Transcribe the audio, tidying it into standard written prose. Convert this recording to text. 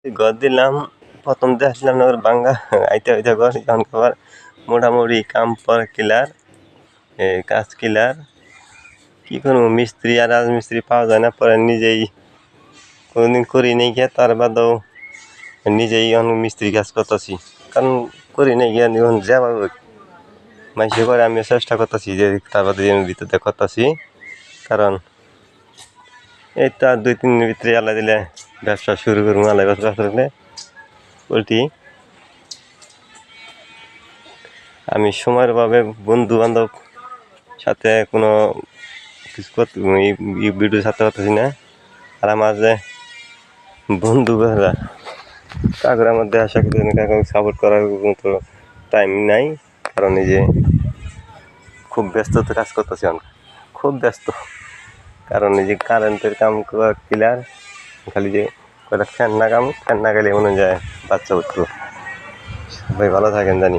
ঘর দিলাম প্রথম দিয়ে আসলাম না বাঙ্গা আইতে আইতে ঘর তখন আবার মোটামুটি কাম পর ক্লিয়ার কাজ ক্লিয়ার কী করবো মিস্ত্রি আর রাজমিস্ত্রি পাওয়া যায় না পরে নিজেই কোনোদিন করি নেই গিয়ে তার বাদেও নিজেই এখন মিস্ত্রি কাজ করতেছি কারণ করি নেই গিয়ে এখন যেভাবে মাইসে করে আমি চেষ্টা করতেছি যে তার বাদে ভিতরে করতেছি কারণ এই তো আর 2-3 দিনের ভিতরে আল্লাহ দিলে ব্যবসা শুরু করবো আল্লাহ ব্যবসা করলে পোলট্রি আমি সময়ের অভাবে বন্ধু বান্ধব সাথে কোনো কিছু করতে ভিডিও ছাড়তে পারতেছি না আর আমার যে বন্ধু কাকুর আমার দেখা সাক্ষাৎ কাকু সাপোর্ট করার মতো টাইম নাই কারণ এই যে খুব ব্যস্ততা কাজ করতেছি আমি খুব ব্যস্ত কারণ এই যে কারেন্টের কাম ক্লিয়ার খালি যে কয়টা ফ্যান না গেলে মনে যায় বাচ্চা উঠতো সবাই ভালো থাকেন জানি।